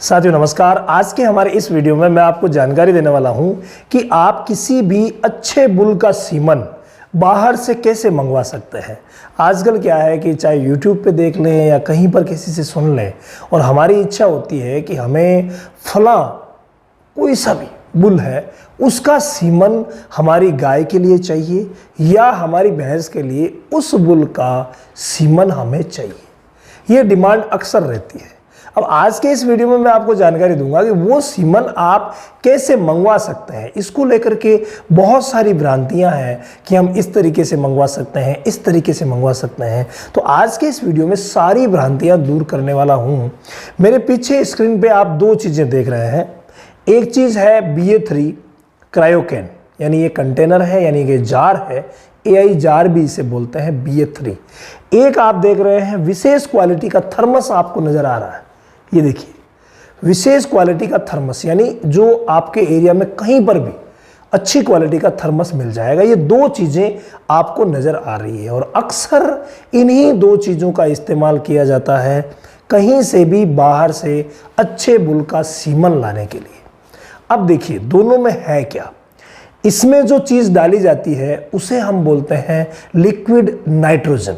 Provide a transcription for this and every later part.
साथियों नमस्कार। आज के हमारे इस वीडियो में मैं आपको जानकारी देने वाला हूं कि आप किसी भी अच्छे बुल का सीमन बाहर से कैसे मंगवा सकते हैं। आजकल क्या है कि चाहे YouTube पे देख लें या कहीं पर किसी से सुन लें और हमारी इच्छा होती है कि हमें फला कोई सा भी बुल है उसका सीमन हमारी गाय के लिए चाहिए या हमारी भैंस के लिए उस बुल का सीमन हमें चाहिए। ये डिमांड अक्सर रहती है। अब आज के इस वीडियो में मैं आपको जानकारी दूंगा कि वो सीमन आप कैसे मंगवा सकते हैं। इसको लेकर के बहुत सारी भ्रांतियां हैं कि हम इस तरीके से मंगवा सकते हैं, इस तरीके से मंगवा सकते हैं। तो आज के इस वीडियो में सारी भ्रांतियां दूर करने वाला हूं। मेरे पीछे स्क्रीन पे आप दो चीज़ें देख रहे हैं। एक चीज़ है BA3 क्रायोकैन, यानी ये कंटेनर है, यानी कि जार है, AI जार भी इसे बोलते हैं, BA3। एक आप देख रहे हैं विशेष क्वालिटी का थर्मस आपको नज़र आ रहा है। ये देखिए विशेष क्वालिटी का थर्मस, यानी जो आपके एरिया में कहीं पर भी अच्छी क्वालिटी का थर्मस मिल जाएगा। ये दो चीज़ें आपको नज़र आ रही है और अक्सर इन्हीं दो चीज़ों का इस्तेमाल किया जाता है कहीं से भी बाहर से अच्छे बुल का सीमन लाने के लिए। अब देखिए दोनों में है क्या। इसमें जो चीज़ डाली जाती है उसे हम बोलते हैं लिक्विड नाइट्रोजन।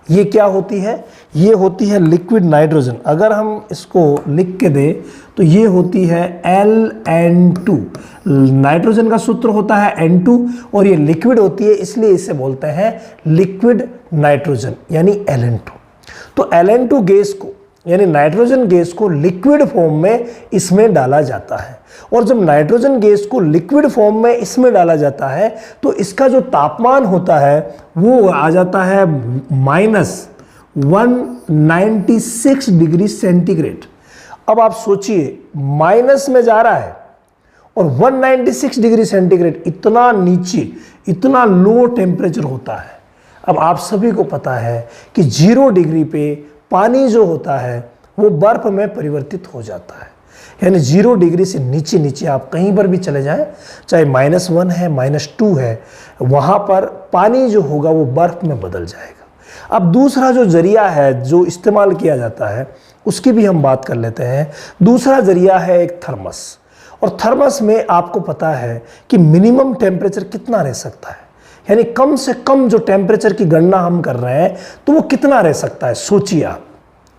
ये क्या होती है? ये होती है लिक्विड नाइट्रोजन। अगर हम इसको लिख के दें तो ये होती है LN2। नाइट्रोजन का सूत्र होता है N2 और ये लिक्विड होती है, इसलिए इसे बोलते हैं लिक्विड नाइट्रोजन यानी LN2। तो LN2 गैस को यानी नाइट्रोजन गैस को लिक्विड फॉर्म में इसमें डाला जाता है और जब नाइट्रोजन गैस को लिक्विड फॉर्म में इसमें डाला जाता है तो इसका जो तापमान होता है वो आ जाता है -196 डिग्री सेंटीग्रेड। अब आप सोचिए माइनस में जा रहा है और 196 डिग्री सेंटीग्रेड इतना नीचे, इतना लो टेम्परेचर होता है। अब आप सभी को पता है कि 0 डिग्री पे पानी जो होता है वो बर्फ में परिवर्तित हो जाता है। यानी 0 डिग्री से नीचे नीचे आप कहीं पर भी चले जाएं, चाहे -1 है, -2 है, वहाँ पर पानी जो होगा वो बर्फ में बदल जाएगा। अब दूसरा जो जरिया है जो इस्तेमाल किया जाता है उसकी भी हम बात कर लेते हैं। दूसरा जरिया है एक थर्मस, और थर्मस में आपको पता है कि मिनिमम टेम्परेचर कितना रह सकता है, यानी कम से कम जो टेम्परेचर की गणना हम कर रहे हैं तो वो कितना रह सकता है। सोचिए आप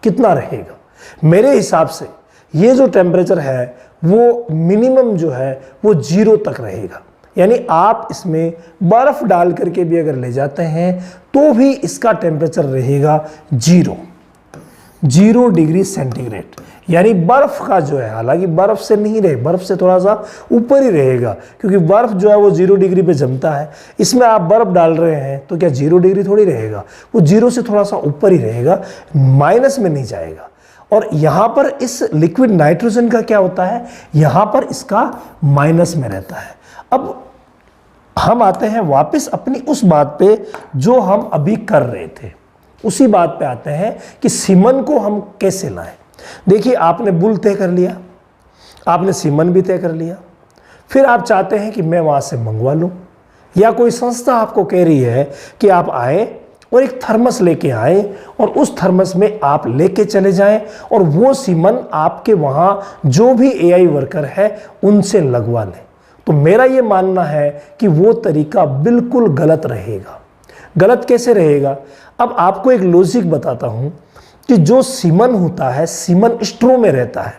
कितना रहेगा। मेरे हिसाब से ये जो टेम्परेचर है वो मिनिमम जो है वो 0 तक रहेगा। यानी आप इसमें बर्फ डाल करके भी अगर ले जाते हैं तो भी इसका टेम्परेचर रहेगा 0 डिग्री सेंटीग्रेड। यानी बर्फ का जो है, हालांकि बर्फ से नहीं रहे, बर्फ से थोड़ा सा ऊपर ही रहेगा, क्योंकि बर्फ जो है वो 0 डिग्री पे जमता है। इसमें आप बर्फ डाल रहे हैं तो क्या 0 डिग्री थोड़ी रहेगा, वो 0 से थोड़ा सा ऊपर ही रहेगा, माइनस में नहीं जाएगा। और यहाँ पर इस लिक्विड नाइट्रोजन का क्या होता है, यहाँ पर इसका माइनस में रहता है। अब हम आते हैं वापस अपनी उस बात पे जो हम अभी कर रहे थे, उसी बात पे आते हैं कि सीमन को हम कैसे लाएं। देखिए आपने बुल तय कर लिया, आपने सीमन भी तय कर लिया, फिर आप चाहते हैं कि मैं वहाँ से मंगवा लूँ, या कोई संस्था आपको कह रही है कि आप आए और एक थर्मस लेके आए और उस थर्मस में आप लेके चले जाएं और वो सीमन आपके वहाँ जो भी AI वर्कर है उनसे लगवा लें। तो मेरा ये मानना है कि वो तरीका बिल्कुल गलत रहेगा। गलत कैसे रहेगा? अब आपको एक लॉजिक बताता हूँ कि जो सीमन होता है, सीमन स्ट्रो में रहता है,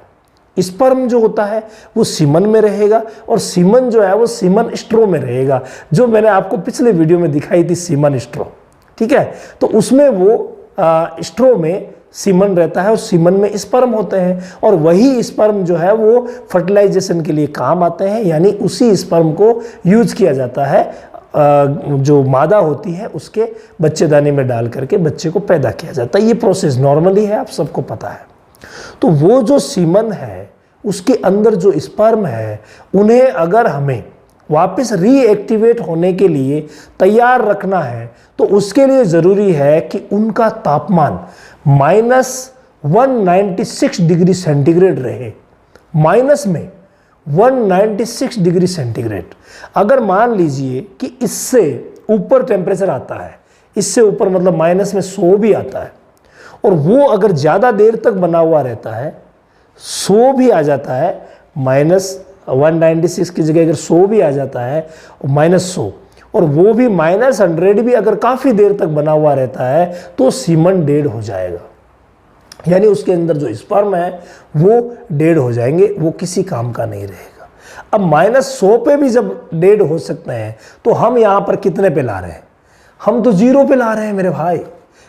स्पर्म जो होता है वो सीमन में रहेगा और सीमन जो है वो सीमन स्ट्रो में रहेगा, जो मैंने आपको पिछले वीडियो में दिखाई थी सीमन स्ट्रो। ठीक है, तो उसमें वो स्ट्रो में सीमन रहता है और सीमन में स्पर्म होते हैं और वही स्पर्म जो है वो फर्टिलाइजेशन के लिए काम आते हैं। यानी उसी स्पर्म को यूज किया जाता है जो मादा होती है उसके बच्चेदानी में डाल करके बच्चे को पैदा किया जाता है। ये प्रोसेस नॉर्मली है, आप सबको पता है। तो वो जो सीमन है उसके अंदर जो स्पर्म है उन्हें अगर हमें वापस रीएक्टिवेट होने के लिए तैयार रखना है तो उसके लिए ज़रूरी है कि उनका तापमान -196 डिग्री सेंटीग्रेड रहे। माइनस में 196 डिग्री सेंटीग्रेड। अगर मान लीजिए कि इससे ऊपर टेम्परेचर आता है, इससे ऊपर मतलब माइनस में 100 भी आता है, और वो अगर ज़्यादा देर तक बना हुआ रहता है 100 भी आ जाता है, -196 की जगह अगर 100 भी आ जाता है, -100, और वो भी -100 भी अगर काफ़ी देर तक बना हुआ रहता है तो सीमन डेड हो जाएगा। यानी उसके अंदर जो स्पर्म है वो डेड हो जाएंगे, वो किसी काम का नहीं रहेगा। अब -100 पे भी जब डेड हो सकते हैं तो हम यहाँ पर कितने पे ला रहे हैं? हम तो 0 पे ला रहे हैं मेरे भाई।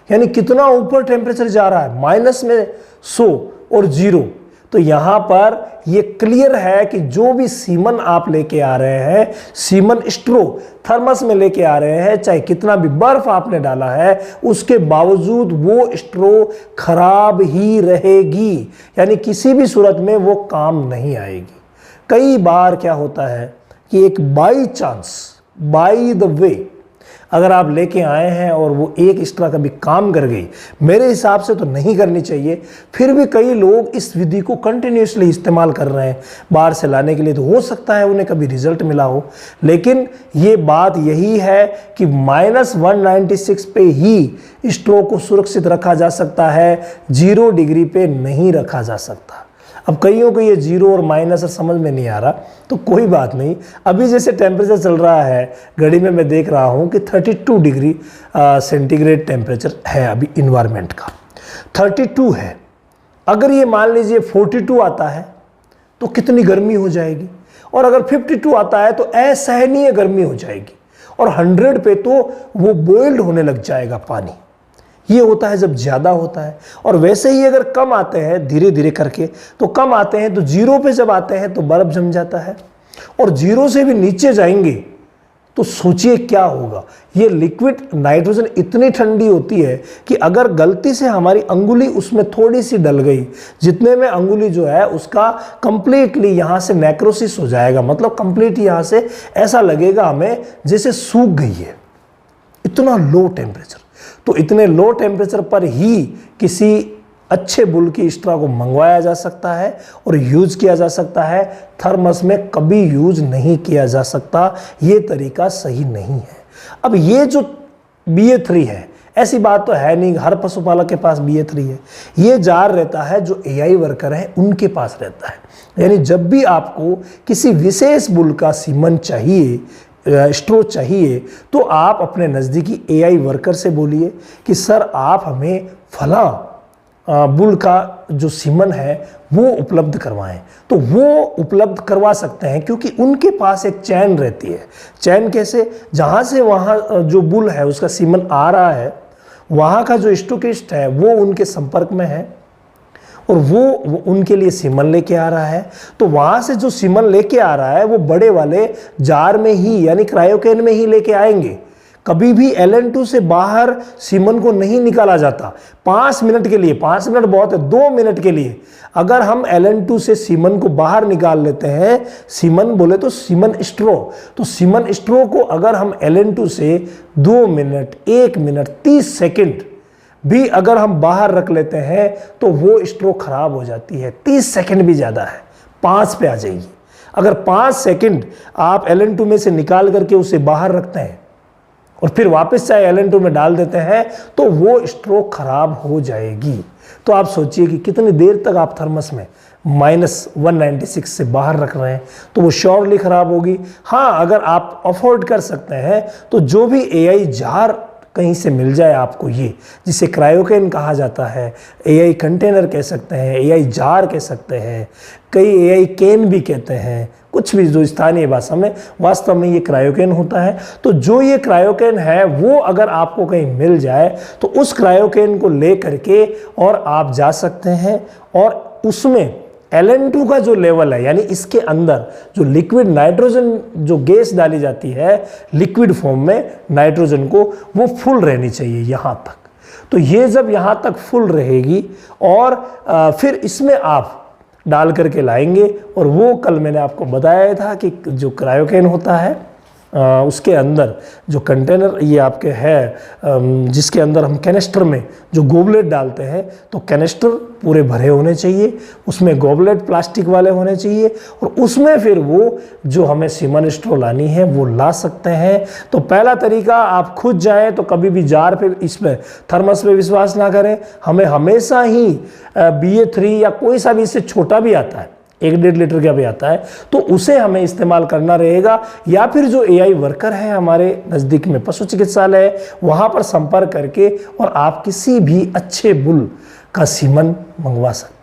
यानी कितना ऊपर टेम्परेचर जा रहा है, -100 और 0। तो यहाँ पर ये क्लियर है कि जो भी सीमन आप लेके आ रहे हैं, सीमन स्ट्रो थर्मस में लेके आ रहे हैं, चाहे कितना भी बर्फ आपने डाला है, उसके बावजूद वो स्ट्रो खराब ही रहेगी। यानी किसी भी सूरत में वो काम नहीं आएगी। कई बार क्या होता है कि एक by chance, by the way अगर आप लेके आए हैं और वो एक एक्स्ट्रा कभी काम कर गई, मेरे हिसाब से तो नहीं करनी चाहिए। फिर भी कई लोग इस विधि को कंटिन्यूसली इस्तेमाल कर रहे हैं बाहर से लाने के लिए, तो हो सकता है उन्हें कभी रिजल्ट मिला हो। लेकिन ये बात यही है कि -196 पे ही स्ट्रो को सुरक्षित रखा जा सकता है, 0 डिग्री पे नहीं रखा जा सकता। अब कईयों को ये 0 और माइनस समझ में नहीं आ रहा, तो कोई बात नहीं। अभी जैसे टेम्परेचर चल रहा है घड़ी में, मैं देख रहा हूँ कि 32 डिग्री सेंटीग्रेड टेम्परेचर है अभी इन्वायरमेंट का, 32 है। अगर ये मान लीजिए 42 आता है तो कितनी गर्मी हो जाएगी, और अगर 52 आता है तो असहनीय गर्मी हो जाएगी, और 100 पे तो वो बॉइल्ड होने लग जाएगा पानी। ये होता है जब ज़्यादा होता है। और वैसे ही अगर कम आते हैं धीरे धीरे करके, तो कम आते हैं तो 0 पे जब आते हैं तो बर्फ़ जम जाता है, और 0 से भी नीचे जाएंगे तो सोचिए क्या होगा। ये लिक्विड नाइट्रोजन इतनी ठंडी होती है कि अगर गलती से हमारी अंगुली उसमें थोड़ी सी डल गई, जितने में अंगुली जो है उसका कंप्लीटली यहाँ से नेक्रोसिस हो जाएगा, मतलब कंप्लीट यहाँ से ऐसा लगेगा हमें जैसे सूख गई है, इतना लो टेम्परेचर। तो इतने लो टेम्परेचर पर ही किसी अच्छे बुल की स्ट्रा को मंगवाया जा सकता है और यूज किया जा सकता है। थर्मस में कभी यूज नहीं किया जा सकता, ये तरीका सही नहीं है। अब ये जो BA3 है, ऐसी बात तो है नहीं हर पशुपालक के पास BA3 है। ये जार रहता है जो AI वर्कर है उनके पास रहता है। यानी जब भी आपको किसी विशेष बुल का सीमन चाहिए, स्ट्रो चाहिए, तो आप अपने नज़दीकी AI वर्कर से बोलिए कि सर आप हमें फला बुल का जो सीमन है वो उपलब्ध करवाएं। तो वो उपलब्ध करवा सकते हैं, क्योंकि उनके पास एक चैन रहती है। चैन कैसे? जहाँ से वहाँ जो बुल है उसका सीमन आ रहा है, वहाँ का जो स्टोकिस्ट है वो उनके संपर्क में है और वो उनके लिए सीमन लेके आ रहा है। तो वहाँ से जो सीमन लेके आ रहा है वो बड़े वाले जार में ही, यानी क्रायोकेन में ही लेके आएंगे। कभी भी LN2 से बाहर सीमन को नहीं निकाला जाता। 5 मिनट के लिए, 5 मिनट बहुत है, 2 मिनट के लिए अगर हम LN2 से सीमन को बाहर निकाल लेते हैं, सीमन बोले तो सीमन स्ट्रो, तो सीमन स्ट्रो को अगर हम LN2 से 2 मिनट, 1 मिनट, 30 सेकेंड भी अगर हम बाहर रख लेते हैं तो वो स्ट्रो खराब हो जाती है। 30 सेकेंड भी ज़्यादा है, 5 पे आ जाएगी। अगर 5 सेकेंड आप LN2 में से निकाल करके उसे बाहर रखते हैं और फिर वापस चाहे LN2 में डाल देते हैं तो वो स्ट्रो खराब हो जाएगी। तो आप सोचिए कि कितनी देर तक आप थर्मस में -196 से बाहर रख रहे हैं, तो वो श्योरली खराब होगी। हाँ, अगर आप अफोर्ड कर सकते हैं तो जो भी AI जार कहीं से मिल जाए आपको, ये जिसे क्रायोकेन कहा जाता है, AI कंटेनर कह सकते हैं, AI जार कह सकते हैं, कई AI केन भी कहते हैं, कुछ भी जो स्थानीय भाषा में, वास्तव में ये क्रायोकेन होता है। तो जो ये क्रायोकेन है वो अगर आपको कहीं मिल जाए तो उस क्रायोकेन को ले करके और आप जा सकते हैं और उसमें LN2 का जो लेवल है, यानी इसके अंदर जो लिक्विड नाइट्रोजन जो गैस डाली जाती है लिक्विड फॉर्म में नाइट्रोजन को, वो फुल रहनी चाहिए यहाँ तक। तो ये जब यहाँ तक फुल रहेगी और फिर इसमें आप डाल करके लाएंगे, और वो कल मैंने आपको बताया था कि जो क्रायोकेन होता है उसके अंदर जो कंटेनर ये आपके है जिसके अंदर हम कैनिस्टर में जो गोबलेट डालते हैं, तो कैनिस्टर पूरे भरे होने चाहिए, उसमें गोबलेट प्लास्टिक वाले होने चाहिए और उसमें फिर वो जो हमें सीमन स्ट्रॉ लानी है वो ला सकते हैं। तो पहला तरीका, आप खुद जाएं तो कभी भी जार पे, इसमें थर्मस पे विश्वास ना करें। हमें हमेशा ही BA3 या कोई सा भी इससे छोटा भी आता है, 1-1.5 लीटर का भी आता है, तो उसे हमें इस्तेमाल करना रहेगा। या फिर जो AI वर्कर है हमारे नज़दीक में पशु चिकित्सालय है, वहाँ पर संपर्क करके और आप किसी भी अच्छे बुल का सीमन मंगवा सकते हैं।